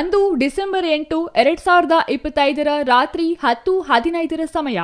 ಅಂದು ಡಿಸೆಂಬರ್ 8, 2025 ರಾತ್ರಿ 10:15 ಸಮಯ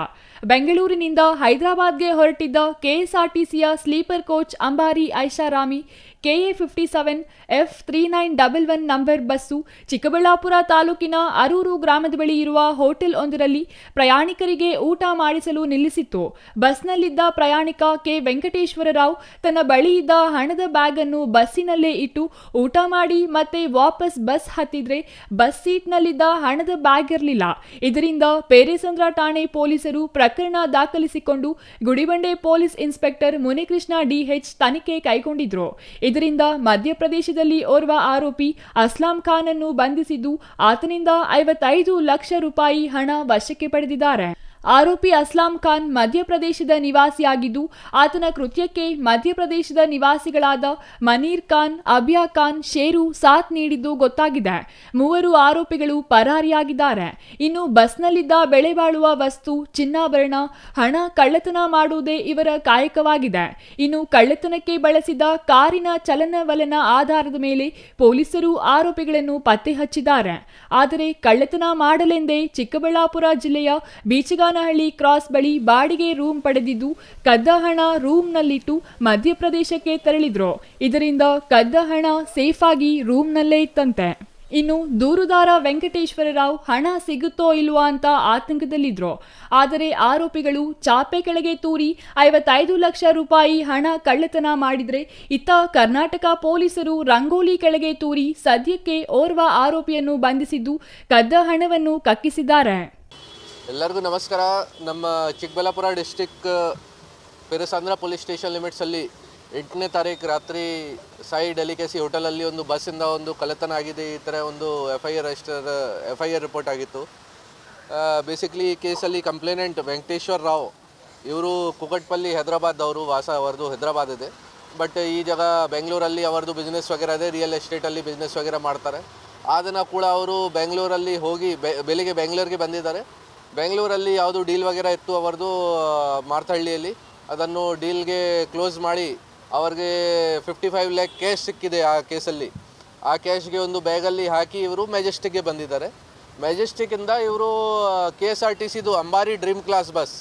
ಬೆಂಗಳೂರಿನಿಂದ ಹೈದರಾಬಾದ್ಗೆ ಹೊರಟಿದ್ದ ಕೆಎಸ್ಆರ್ಟಿಸಿಯ ಸ್ಲೀಪರ್ ಕೋಚ್ ಅಂಬಾರಿ ಐಷಾರಾಮಿ KA57 F3911 number bus Chikkaballapur ತಾಲೂಕಿನ ಅರೂರು ಗ್ರಾಮದ ಬಳಿ ಇರುವ ಹೋಟೆಲ್ ಒಂದರಲ್ಲಿ ಪ್ರಯಾಣಿಕರಿಗೆ ಊಟ ಮಾಡಿಸಲು ನಿಲ್ಲಿಸಿತ್ತು. ಬಸ್ನಲ್ಲಿದ್ದ ಪ್ರಯಾಣಿಕ ಕೆ ವೆಂಕಟೇಶ್ವರರಾವ್ ತನ್ನ ಬಳಿ ಇದ್ದ ಹಣದ ಬ್ಯಾಗ್ ಅನ್ನು ಬಸ್ಸಿನಲ್ಲೇ ಇಟ್ಟು ಊಟ ಮಾಡಿ ಮತ್ತೆ ವಾಪಸ್ ಬಸ್ ಹತ್ತಿದ್ರೆ ಬಸ್ ಸೀಟ್ನಲ್ಲಿದ್ದ ಹಣದ ಬ್ಯಾಗ್ ಇರಲಿಲ್ಲ. ಇದರಿಂದ ಪೇರೆಸಂದ್ರ ಠಾಣೆ ಪೊಲೀಸರು ಪ್ರಕರಣ ದಾಖಲಿಸಿಕೊಂಡು Gudibande police inspector Munikrishna DH ತನಿಖೆ ಕೈಗೊಂಡಿದ್ರು. ಇದರಿಂದ ಮಧ್ಯಪ್ರದೇಶದಲ್ಲಿ ಓರ್ವ ಆರೋಪಿ ಅಸ್ಲಾಂ ಖಾನ್ ಅನ್ನು ಬಂಧಿಸಿದ್ದು ಆತನಿಂದ 55 ಲಕ್ಷ ರೂಪಾಯಿ ಹಣ ವಶಕ್ಕೆ ಪಡೆದಿದ್ದಾರೆ. ಆರೋಪಿ ಅಸ್ಲಾಂ ಖಾನ್ ಮಧ್ಯಪ್ರದೇಶದ ನಿವಾಸಿಯಾಗಿದ್ದು ಆತನ ಕೃತ್ಯಕ್ಕೆ ಮಧ್ಯಪ್ರದೇಶದ ನಿವಾಸಿಗಳಾದ ಮನೀರ್ ಖಾನ್, ಅಬಿಯಾ ಖಾನ್, ಶೇರು ಸಾಥ್ ನೀಡಿದ್ದು ಗೊತ್ತಾಗಿದೆ. ಮೂವರು ಆರೋಪಿಗಳು ಪರಾರಿಯಾಗಿದ್ದಾರೆ. ಇನ್ನು ಬಸ್ನಲ್ಲಿದ್ದ ಬೆಲೆ ಬಾಳುವ ವಸ್ತು, ಚಿನ್ನಾಭರಣ, ಹಣ ಕಳ್ಳತನ ಮಾಡುವುದೇ ಇವರ ಕಾಯಕವಾಗಿದೆ. ಇನ್ನು ಕಳ್ಳತನಕ್ಕೆ ಬಳಸಿದ ಕಾರಿನ ಚಲನವಲನ ಆಧಾರದ ಮೇಲೆ ಪೊಲೀಸರು ಆರೋಪಿಗಳನ್ನು ಪತ್ತೆ ಹಚ್ಚಿದ್ದಾರೆ. ಆದರೆ ಕಳ್ಳತನ ಮಾಡಲೆಂದೇ ಚಿಕ್ಕಬಳ್ಳಾಪುರ ಜಿಲ್ಲೆಯ ಬೀಚಗಾನ ಹಳ್ಳಿ ಕ್ರಾಸ್ ಬಳಿ ಬಾಡಿಗೆ ರೂಮ್ ಪಡೆದಿದ್ದು ಕದ್ದ ಹಣ ರೂಮ್ನಲ್ಲಿಟ್ಟು ಮಧ್ಯಪ್ರದೇಶಕ್ಕೆ ತೆರಳಿದ್ರು. ಇದರಿಂದ ಕದ್ದ ಹಣ ಸೇಫ್ ಆಗಿ ರೂಮ್ನಲ್ಲೇ ಇತ್ತಂತೆ. ಇನ್ನು ದೂರುದಾರ ವೆಂಕಟೇಶ್ವರರಾವ್ ಹಣ ಸಿಗುತ್ತೋ ಇಲ್ವಾ ಅಂತ ಆತಂಕದಲ್ಲಿದ್ರು. ಆದರೆ ಆರೋಪಿಗಳು ಚಾಪೆ ಕೆಳಗೆ ತೂರಿ 55 ಲಕ್ಷ ರೂಪಾಯಿ ಹಣ ಕಳ್ಳತನ ಮಾಡಿದ್ರೆ ಇತ್ತ ಕರ್ನಾಟಕ ಪೊಲೀಸರು ರಂಗೋಲಿ ಕೆಳಗೆ ತೂರಿ ಸದ್ಯಕ್ಕೆ ಓರ್ವ ಆರೋಪಿಯನ್ನು ಬಂಧಿಸಿದ್ದು ಕದ್ದ ಹಣವನ್ನು ಕಕ್ಕಿಸಿದ್ದಾರೆ. ಎಲ್ಲರಿಗೂ ನಮಸ್ಕಾರ. ನಮ್ಮ ಚಿಕ್ಕಬಳ್ಳಾಪುರ ಡಿಸ್ಟಿಕ್ ಪೇರೆಸಂದ್ರ ಪೊಲೀಸ್ ಸ್ಟೇಷನ್ ಲಿಮಿಟ್ಸಲ್ಲಿ 8ನೇ ತಾರೀಕು ರಾತ್ರಿ ಸಾಯಿ ಡೆಲಿಕಸಿ ಹೋಟೆಲಲ್ಲಿ ಒಂದು ಬಸ್ಸಿಂದ ಒಂದು ಕಳ್ಳತನ ಆಗಿದೆ. ಈ ಥರ ಒಂದು FIR ರಿಪೋರ್ಟ್ ಆಗಿತ್ತು. ಬೇಸಿಕ್ಲಿ ಈ ಕೇಸಲ್ಲಿ ಕಂಪ್ಲೇನೆಂಟ್ ವೆಂಕಟೇಶ್ವರ ರಾವ್, ಇವರು ಕುಕಟ್ಪಲ್ಲಿ ಹೈದರಾಬಾದ್ ಅವರು, ವಾಸ ಅವರದು ಹೈದರಾಬಾದ್ ಇದೆ. ಬಟ್ ಈ ಜಾಗ ಬೆಂಗಳೂರಲ್ಲಿ ಅವರದು ಬಿಸ್ನೆಸ್ ವಗೇರ ಇದೆ, ರಿಯಲ್ ಎಸ್ಟೇಟಲ್ಲಿ ಬಿಸ್ನೆಸ್ ವಗೇರ ಮಾಡ್ತಾರೆ. ಅದನ್ನು ಕೂಡ ಅವರು ಬೆಂಗಳೂರಲ್ಲಿ ಹೋಗಿ ಬೆಳಿಗ್ಗೆ ಬೆಂಗಳೂರಿಗೆ ಬಂದಿದ್ದಾರೆ. ಬೆಂಗಳೂರಲ್ಲಿ ಯಾವುದು ಡೀಲ್ ವಗೇರ ಇತ್ತು ಅವರದು ಮಾರ್ತಹಳ್ಳಿಯಲ್ಲಿ, ಅದನ್ನು ಡೀಲ್ಗೆ ಕ್ಲೋಸ್ ಮಾಡಿ ಅವ್ರಿಗೆ 55 ಲ್ಯಾಕ್ ಕ್ಯಾಶ್ ಸಿಕ್ಕಿದೆ ಆ ಕೇಸಲ್ಲಿ. ಆ ಕ್ಯಾಶ್ಗೆ ಒಂದು ಬ್ಯಾಗಲ್ಲಿ ಹಾಕಿ ಇವರು ಮೆಜೆಸ್ಟಿಕ್ಗೆ ಬಂದಿದ್ದಾರೆ. ಮೆಜೆಸ್ಟಿಕ್ಕಿಂದ ಇವರು KSRTCದು ಅಂಬಾರಿ ಡ್ರೀಮ್ ಕ್ಲಾಸ್ ಬಸ್,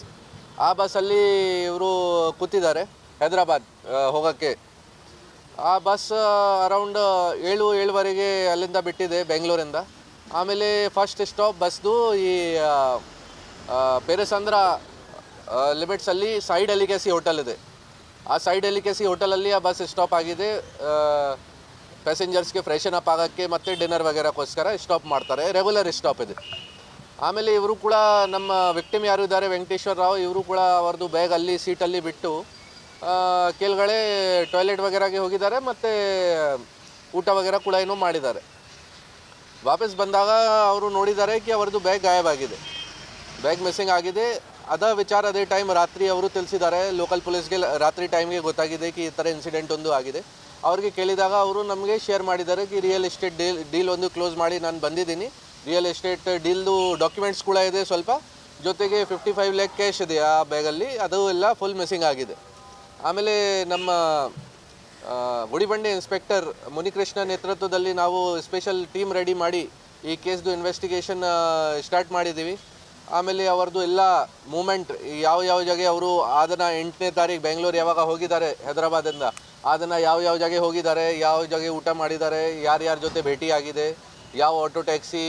ಆ ಬಸ್ಸಲ್ಲಿ ಇವರು ಕೂತಿದ್ದಾರೆ ಹೈದರಾಬಾದ್ ಹೋಗೋಕ್ಕೆ. ಆ ಬಸ್ ಅರೌಂಡ್ 7:07ವರೆಗೆ ಅಲ್ಲಿಂದ ಬಿಟ್ಟಿದೆ ಬೆಂಗಳೂರಿಂದ. ಆಮೇಲೆ ಫಸ್ಟ್ ಸ್ಟಾಪ್ ಬಸ್ದು ಈ ಪೇರೆಸಂದ್ರ ಲಿಮಿಟ್ಸಲ್ಲಿ ಸಾಯಿ ಡೆಲಿಕಸಿ ಹೋಟೆಲ್ ಇದೆ. ಆ ಸಾಯಿ ಡೆಲಿಕಸಿ ಹೋಟೆಲಲ್ಲಿ ಆ ಬಸ್ ಸ್ಟಾಪ್ ಆಗಿದೆ. ಪ್ಯಾಸೆಂಜರ್ಸ್ಗೆ ಫ್ರೆಶನ್ ಅಪ್ ಆಗೋಕ್ಕೆ ಮತ್ತು ಡಿನ್ನರ್ ವಗೇರಕ್ಕೋಸ್ಕರ ಸ್ಟಾಪ್ ಮಾಡ್ತಾರೆ, ರೆಗ್ಯುಲರ್ ಸ್ಟಾಪ್ ಇದೆ. ಆಮೇಲೆ ಇವರು ಕೂಡ ನಮ್ಮ ವಿಕ್ಟಿಮ್ ಯಾರು ಇದ್ದಾರೆ ವೆಂಕಟೇಶ್ವರ ರಾವ್, ಇವರು ಕೂಡ ಅವ್ರದ್ದು ಬ್ಯಾಗ್ ಅಲ್ಲಿ ಸೀಟಲ್ಲಿ ಬಿಟ್ಟು ಕೆಳಗಡೆ ಟಾಯ್ಲೆಟ್ ವಗೇರಾಗೆ ಹೋಗಿದ್ದಾರೆ ಮತ್ತು ಊಟ ವಗೇರ ಕೂಡ ಏನೋ ಮಾಡಿದ್ದಾರೆ. ವಾಪಸ್ ಬಂದಾಗ ಅವರು ನೋಡಿದ್ದಾರೆ ಕಿ ಅವ್ರದ್ದು ಬ್ಯಾಗ್ ಗಾಯಬಾಗಿದೆ, ಬ್ಯಾಗ್ ಮಿಸ್ಸಿಂಗ್ ಆಗಿದೆ. ಅದೇ ಟೈಮ್ ರಾತ್ರಿ ಅವರು ತಿಳಿಸಿದ್ದಾರೆ ಲೋಕಲ್ ಪೊಲೀಸ್ಗೆ. ರಾತ್ರಿ ಟೈಮ್ಗೆ ಗೊತ್ತಾಗಿದೆ ಕಿ ಈ ಥರ ಇನ್ಸಿಡೆಂಟ್ ಒಂದು ಆಗಿದೆ. ಅವ್ರಿಗೆ ಕೇಳಿದಾಗ ಅವರು ನಮಗೆ ಶೇರ್ ಮಾಡಿದ್ದಾರೆ ಕಿ ರಿಯಲ್ ಎಸ್ಟೇಟ್ ಡೀಲ್ ಒಂದು ಕ್ಲೋಸ್ ಮಾಡಿ ನಾನು ಬಂದಿದ್ದೀನಿ, ರಿಯಲ್ ಎಸ್ಟೇಟ್ ಡೀಲ್ದು ಡಾಕ್ಯುಮೆಂಟ್ಸ್ ಕೂಡ ಇದೆ ಸ್ವಲ್ಪ, ಜೊತೆಗೆ 55 ಲ್ಯಾಕ್ ಕ್ಯಾಶ್ ಇದೆ ಆ ಬ್ಯಾಗಲ್ಲಿ, ಅದು ಎಲ್ಲ ಫುಲ್ ಮಿಸ್ಸಿಂಗ್ ಆಗಿದೆ. ಆಮೇಲೆ ನಮ್ಮ ಗುಡಿಬಂಡೆ ಇನ್ಸ್ಪೆಕ್ಟರ್ ಮುನಿಕೃಷ್ಣ ನೇತೃತ್ವದಲ್ಲಿ ನಾವು ಸ್ಪೆಷಲ್ ಟೀಮ್ ರೆಡಿ ಮಾಡಿ ಈ ಕೇಸ್ದು ಇನ್ವೆಸ್ಟಿಗೇಷನ್ ಸ್ಟಾರ್ಟ್ ಮಾಡಿದ್ದೀವಿ. ಆಮೇಲೆ ಅವರದ್ದು ಎಲ್ಲ ಮೂಮೆಂಟ್ ಯಾವ ಜಾಗ ಅವರು ಅದನ್ನು 8ನೇ ತಾರೀಕು ಬೆಂಗಳೂರು ಯಾವಾಗ ಹೋಗಿದ್ದಾರೆ ಹೈದರಾಬಾದಿಂದ, ಅದನ್ನು ಯಾವ ಜಾಗ ಹೋಗಿದ್ದಾರೆ, ಯಾವ ಜಾಗ ಊಟ ಮಾಡಿದ್ದಾರೆ, ಯಾರ್ಯಾರ ಜೊತೆ ಭೇಟಿಯಾಗಿದೆ, ಯಾವ ಆಟೋ ಟ್ಯಾಕ್ಸಿ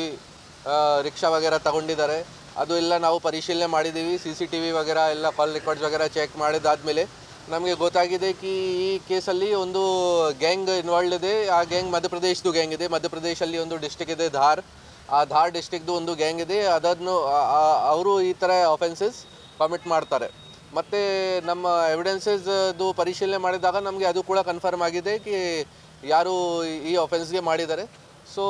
ರಿಕ್ಷಾ ವಗೇರ ತಗೊಂಡಿದ್ದಾರೆ, ಅದು ಎಲ್ಲ ನಾವು ಪರಿಶೀಲನೆ ಮಾಡಿದ್ದೀವಿ. CCTV ವಗೇರ ಎಲ್ಲ ಕಾಲ್ ರೆಕಾರ್ಡ್ಸ್ ವಗೇರ ಚೆಕ್ ಮಾಡಿದಾದಮೇಲೆ ನಮಗೆ ಗೊತ್ತಾಗಿದೆ ಕಿ ಈ ಕೇಸಲ್ಲಿ ಒಂದು ಗ್ಯಾಂಗ್ ಇನ್ವಾಲ್ಡ್ ಇದೆ. ಆ ಗ್ಯಾಂಗ್ ಮಧ್ಯಪ್ರದೇಶದ್ದು ಗ್ಯಾಂಗ್ ಇದೆ. ಮಧ್ಯಪ್ರದೇಶಲ್ಲಿ ಒಂದು ಡಿಸ್ಟಿಕ್ ಇದೆ ಧಾರ್, ಆ ಧಾರ್ ಡಿಸ್ಟಿಕ್ದು ಒಂದು ಗ್ಯಾಂಗ್ ಇದೆ. ಅದನ್ನು ಅವರು ಈ ಥರ ಅಫೆನ್ಸಸ್ ಕಮಿಟ್ ಮಾಡ್ತಾರೆ. ಮತ್ತು ನಮ್ಮ ಎವಿಡೆನ್ಸಸ್ದು ಪರಿಶೀಲನೆ ಮಾಡಿದಾಗ ನಮಗೆ ಅದು ಕೂಡ ಕನ್ಫರ್ಮ್ ಆಗಿದೆ ಕಿ ಯಾರು ಈ ಅಫೆನ್ಸ್ಗೆ ಮಾಡಿದ್ದಾರೆ. ಸೊ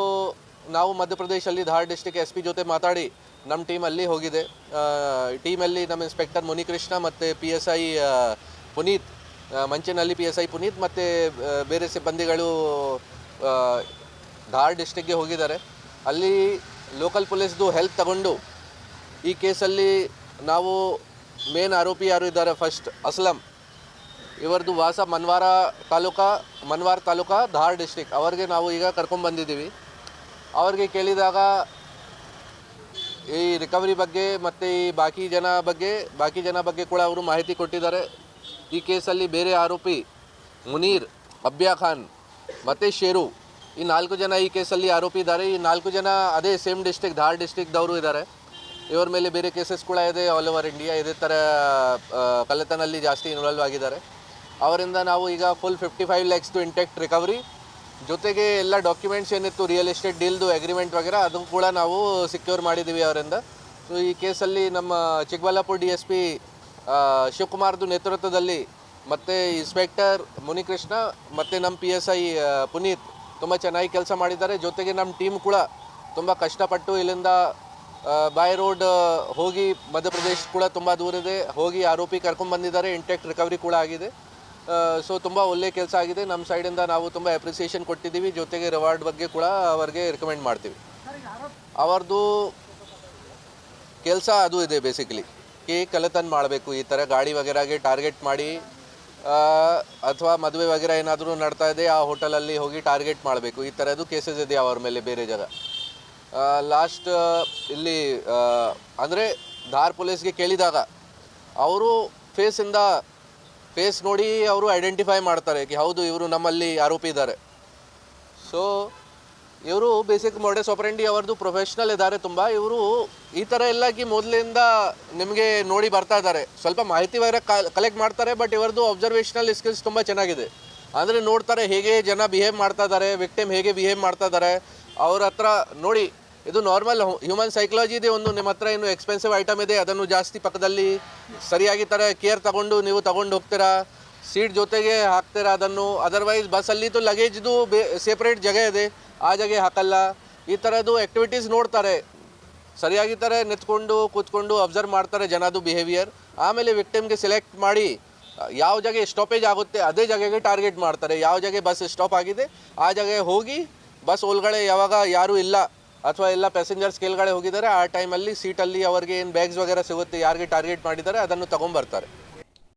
ನಾವು ಮಧ್ಯಪ್ರದೇಶಲ್ಲಿ ಧಾರ್ ಡಿಸ್ಟಿಕ್ SP ಜೊತೆ ಮಾತಾಡಿ ನಮ್ಮ ಟೀಮ್ ಅಲ್ಲಿ ಹೋಗಿದೆ. ಟೀಮಲ್ಲಿ ನಮ್ಮ ಇನ್ಸ್ಪೆಕ್ಟರ್ ಮುನಿಕೃಷ್ಣ ಮತ್ತು PSI ಪುನೀತ್, ಮಂಚೇನಹಳ್ಳಿ PSI ಪುನೀತ್ ಮತ್ತು ಬೇರೆ ಸಿಬ್ಬಂದಿಗಳು ಧಾರ್ ಡಿಸ್ಟಿಕ್ಗೆ ಹೋಗಿದ್ದಾರೆ. ಅಲ್ಲಿ ಲೋಕಲ್ ಪೊಲೀಸ್ದು ಹೆಲ್ಪ್ ತಗೊಂಡು ಈ ಕೇಸಲ್ಲಿ ನಾವು ಮೇನ್ ಆರೋಪಿ ಯಾರು ಇದ್ದಾರೆ ಫಸ್ಟ್ ಅಸ್ಲಂ, ಇವರದು ವಾಸ ಮನ್ವಾರ್ ತಾಲೂಕಾ ಧಾರ್ ಡಿಸ್ಟಿಕ್, ಅವರಿಗೆ ನಾವು ಈಗ ಕರ್ಕೊಂಡ್ಬಂದಿದ್ದೀವಿ. ಅವ್ರಿಗೆ ಕೇಳಿದಾಗ ಈ ರಿಕವರಿ ಬಗ್ಗೆ ಮತ್ತು ಈ ಬಾಕಿ ಜನ ಬಗ್ಗೆ ಕೂಡ ಅವರು ಮಾಹಿತಿ ಕೊಟ್ಟಿದ್ದಾರೆ. ಈ ಕೇಸಲ್ಲಿ ಬೇರೆ ಆರೋಪಿ ಮುನೀರ್, ಅಬ್ಯಾ ಖಾನ್ ಮತ್ತು ಶೇರು, ಈ 4 ಜನ ಈ ಕೇಸಲ್ಲಿ ಆರೋಪಿ ಇದ್ದಾರೆ. ಈ 4 ಜನ ಅದೇ ಸೇಮ್ ಡಿಸ್ಟ್ರಿಕ್ಟ್, ಧಾರ್ ಡಿಸ್ಟ್ರಿಕ್ಟ್ದವರು ಇದ್ದಾರೆ. ಇವರ ಮೇಲೆ ಬೇರೆ ಕೇಸಸ್ ಕೂಡ ಇದೆ. ಆಲ್ ಓವರ್ ಇಂಡಿಯಾ ಇದೇ ಥರ ಕಳ್ಳತನಲ್ಲಿ ಜಾಸ್ತಿ ಇನ್ವಾಲ್ವ್ ಆಗಿದ್ದಾರೆ. ಅವರಿಂದ ನಾವು ಈಗ ಫುಲ್ 55 lakhs ಇಂಟ್ಯಾಕ್ಟ್ ರಿಕವರಿ, ಜೊತೆಗೆ ಎಲ್ಲ ಡಾಕ್ಯುಮೆಂಟ್ಸ್ ಏನಿತ್ತು ರಿಯಲ್ ಎಸ್ಟೇಟ್ ಡೀಲ್ದು ಅಗ್ರಿಮೆಂಟ್ ವಗೇರೆ ಅದು ಕೂಡ ನಾವು ಸಿಕ್ಯೂರ್ ಮಾಡಿದ್ದೀವಿ ಅವರಿಂದ. ಸೊ ಈ ಕೇಸಲ್ಲಿ ನಮ್ಮ ಚಿಕ್ಕಬಳ್ಳಾಪುರ DSP ಶಿವಕುಮಾರ್ದು ನೇತೃತ್ವದಲ್ಲಿ ಮತ್ತು ಇನ್ಸ್ಪೆಕ್ಟರ್ ಮುನಿಕೃಷ್ಣ ಮತ್ತು ನಮ್ಮ PSI ಪುನೀತ್ ತುಂಬ ಚೆನ್ನಾಗಿ ಕೆಲಸ ಮಾಡಿದ್ದಾರೆ. ಜೊತೆಗೆ ನಮ್ಮ ಟೀಮ್ ಕೂಡ ತುಂಬ ಕಷ್ಟಪಟ್ಟು ಇಲ್ಲಿಂದ ಬೈ ರೋಡ್ ಹೋಗಿ ಮಧ್ಯಪ್ರದೇಶ ಕೂಡ ತುಂಬ ದೂರ ಇದೆ, ಹೋಗಿ ಆರೋಪಿ ಕರ್ಕೊಂಡ್ಬಂದಿದ್ದಾರೆ. ಇಂಟ್ಯಾಕ್ಟ್ ರಿಕವರಿ ಕೂಡ ಆಗಿದೆ. ಸೊ ತುಂಬ ಒಳ್ಳೆ ಕೆಲಸ ಆಗಿದೆ. ನಮ್ಮ ಸೈಡಿಂದ ನಾವು ತುಂಬ ಅಪ್ರಿಸಿಯೇಷನ್ ಕೊಟ್ಟಿದ್ದೀವಿ. ಜೊತೆಗೆ ರಿವಾರ್ಡ್ ಬಗ್ಗೆ ಕೂಡ ಅವರಿಗೆ ರಿಕಮೆಂಡ್ ಮಾಡ್ತೀವಿ. ಅವ್ರದ್ದು ಕೆಲಸ ಅದು ಇದೆ ಬೇಸಿಕಲಿ ಕಿ ಕಳ್ಳತನ ಮಾಡಬೇಕು, ಈ ಥರ ಗಾಡಿ ವಗೇರಾಗೆ ಟಾರ್ಗೆಟ್ ಮಾಡಿ ಅಥವಾ ಮದುವೆ ವಗೇರ ಏನಾದರೂ ನಡ್ತಾ ಇದೆ ಆ ಹೋಟೆಲಲ್ಲಿ ಹೋಗಿ ಟಾರ್ಗೆಟ್ ಮಾಡಬೇಕು, ಈ ಥರದ್ದು ಕೇಸಸ್ ಇದೆ ಅವ್ರ ಮೇಲೆ ಬೇರೆ ಜಾಗ. ಲಾಸ್ಟ್ ಇಲ್ಲಿ ಅಂದರೆ ಧಾರ್ ಪೊಲೀಸ್ಗೆ ಕೇಳಿದಾಗ ಅವರು ಫೇಸ್ ನೋಡಿ ಅವರು ಐಡೆಂಟಿಫೈ ಮಾಡ್ತಾರೆ ಕಿ ಹೌದು ಇವರು ನಮ್ಮಲ್ಲಿ ಆರೋಪಿ ಇದ್ದಾರೆ. ಸೊ ಇವರು ಬೇಸಿಕ್ ಮೋಡಸ್ ಆಪರೆಂಡಿ ಅವ್ರದ್ದು ಪ್ರೊಫೆಷ್ನಲ್ ಇದ್ದಾರೆ ತುಂಬ. ಇವರು ಈ ಥರ ಎಲ್ಲ ಕಿ ಮೊದಲಿಂದ ನಿಮಗೆ ನೋಡಿ ಬರ್ತಾ ಇದ್ದಾರೆ. ಸ್ವಲ್ಪ ಮಾಹಿತಿ ವಗೇರೆ ಕಲೆಕ್ಟ್ ಮಾಡ್ತಾರೆ, ಬಟ್ ಇವರದ್ದು ಅಬ್ಸರ್ವೇಷನಲ್ ಸ್ಕಿಲ್ಸ್ ತುಂಬ ಚೆನ್ನಾಗಿದೆ. ಅಂದರೆ ನೋಡ್ತಾರೆ ಹೇಗೆ ಜನ ಬಿಹೇವ್ ಮಾಡ್ತಾ ಇದ್ದಾರೆ, ವಿಕ್ಟಿಮ್ ಹೇಗೆ ಬಿಹೇವ್ ಮಾಡ್ತಾ ಇದ್ದಾರೆ ಅವ್ರ ಹತ್ರ ನೋಡಿ. ಇದು ನಾರ್ಮಲ್ ಹ್ಯೂಮನ್ ಸೈಕಾಲಜಿ ಇದೆ. ಒಂದು ನಿಮ್ಮ ಹತ್ರ ಏನು ಎಕ್ಸ್ಪೆನ್ಸಿವ್ ಐಟಮ್ ಇದೆ ಅದನ್ನು ಜಾಸ್ತಿ ಪಕ್ಕದಲ್ಲಿ ಸರಿಯಾಗಿ ಥರ ಕೇರ್ ತಗೊಂಡು ನೀವು ತಗೊಂಡು ಹೋಗ್ತೀರಾ, ಸೀಟ್ ಜೊತೆಗೆ ಹಾಕ್ತೀರಾ ಅದನ್ನು. ಅದರ್ವೈಸ್ ಬಸ್ಸಲ್ಲಿ ತು ಲಗೇಜ್ದು ಸೆಪ್ರೇಟ್ ಜಾಗ ಇದೆ, ಆ ಜಾಗ ಹಾಕಲ್ಲ. ಈ ಥರದ್ದು ಆ್ಯಕ್ಟಿವಿಟೀಸ್ ನೋಡ್ತಾರೆ, ಸರಿಯಾಗಿ ಥರ ನಿಂತ್ಕೊಂಡು ಕೂತ್ಕೊಂಡು ಅಬ್ಸರ್ವ್ ಮಾಡ್ತಾರೆ ಜನದು ಬಿಹೇವಿಯರ್. ಆಮೇಲೆ ವಿಕ್ಟಿಮ್ಗೆ ಸೆಲೆಕ್ಟ್ ಮಾಡಿ ಯಾವ ಜಾಗ ಸ್ಟಾಪೇಜ್ ಆಗುತ್ತೆ ಅದೇ ಜಾಗಕ್ಕೆ ಟಾರ್ಗೆಟ್ ಮಾಡ್ತಾರೆ. ಯಾವ ಜಾಗ ಬಸ್ ಸ್ಟಾಪ್ ಆಗಿದೆ ಆ ಜಾಗ ಹೋಗಿ ಬಸ್ ಒಳಗಡೆ ಯಾವಾಗ ಯಾರೂ ಇಲ್ಲ ಅಥವಾ ಎಲ್ಲ ಪ್ಯಾಸೆಂಜರ್ಸ್ ಕೆಳಗಡೆ ಹೋಗಿದ್ದಾರೆ ಆ ಟೈಮಲ್ಲಿ ಸೀಟಲ್ಲಿ ಅವ್ರಿಗೆ ಏನು ಬ್ಯಾಗ್ಸ್ ವಗೇರ ಸಿಗುತ್ತೆ, ಯಾರಿಗೆ ಟಾರ್ಗೆಟ್ ಮಾಡಿದ್ದಾರೆ ಅದನ್ನು ತೊಗೊಂಬರ್ತಾರೆ.